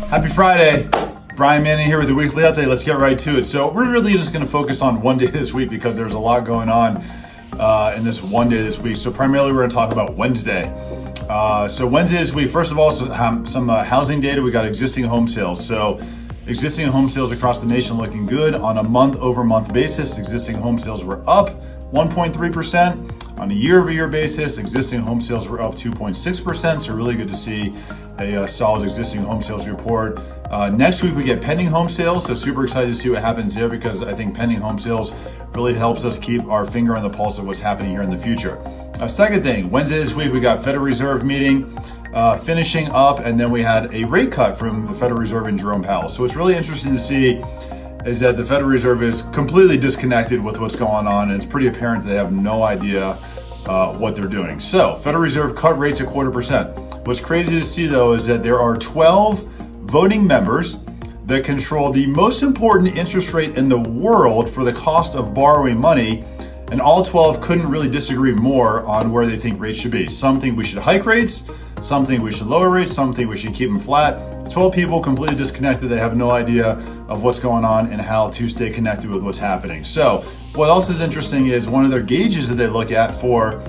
Happy Friday. Brian Manning here with the weekly update. Let's get right to it. So we're really just going to focus on one day this week because there's a lot going on in this one day this week. So primarily we're going to talk about Wednesday. So Wednesday this week, first of all, some housing data. We got existing home sales. So existing home sales across the nation looking good on a month-over-month basis. Existing home sales were up 1.3%. On a year-over-year basis, existing home sales were up 2.6%. So really good to see a solid existing home sales report. Next week we get pending home sales, so super excited to see what happens there because I think pending home sales really helps us keep our finger on the pulse of what's happening here in the future. Second thing, Wednesday this week we got Federal Reserve meeting finishing up, and then we had a rate cut from the Federal Reserve and Jerome Powell. So what's really interesting to see is that the Federal Reserve is completely disconnected with what's going on, and it's pretty apparent that they have no idea what they're doing. So Federal Reserve cut rates 0.25%. What's crazy to see though is that there are 12 voting members that control the most important interest rate in the world for the cost of borrowing money, and all 12 couldn't really disagree more on where they think rates should be. Some think we should hike rates, some think we should lower rates, some think we should keep them flat. 12 people completely disconnected. They have no idea of what's going on and how to stay connected with what's happening. So what else is interesting is one of their gauges that they look at for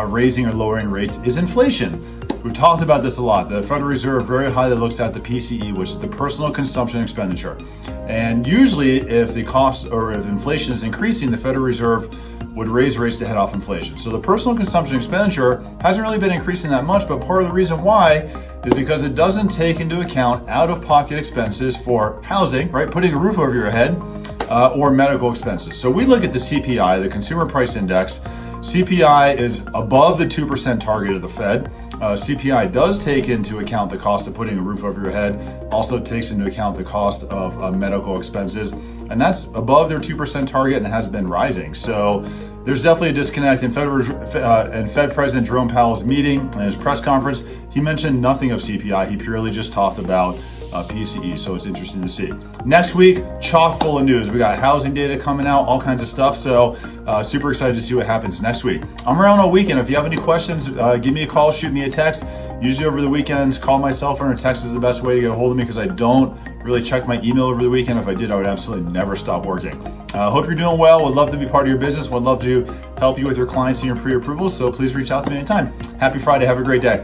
raising or lowering rates is inflation. We've talked about this a lot. The Federal Reserve very highly looks at the PCE, which is the Personal Consumption Expenditure. And usually if the cost or if inflation is increasing, the Federal Reserve would raise rates to head off inflation. So the Personal Consumption Expenditure hasn't really been increasing that much, but part of the reason why is because it doesn't take into account out-of-pocket expenses for housing, right? Putting a roof over your head, or medical expenses. So we look at the CPI, the Consumer Price Index. CPI is above the 2% target of the Fed. CPI does take into account the cost of putting a roof over your head, also takes into account the cost of medical expenses, and that's above their 2% target and has been rising. So there's definitely a disconnect. In Fed President Jerome Powell's meeting and his press conference, he mentioned nothing of CPI. He purely just talked about PCE, so it's interesting to see. Next week, chock full of news. We got housing data coming out, all kinds of stuff, so super excited to see what happens next week. I'm around all weekend. If you have any questions, give me a call, shoot me a text. Usually over the weekends, call my cell phone or text is the best way to get a hold of me because I don't really check my email over the weekend. If I did, I would absolutely never stop working. Hope you're doing well. Would love to be part of your business. Would love to help you with your clients and your pre-approvals, so please reach out to me anytime. Happy Friday. Have a great day.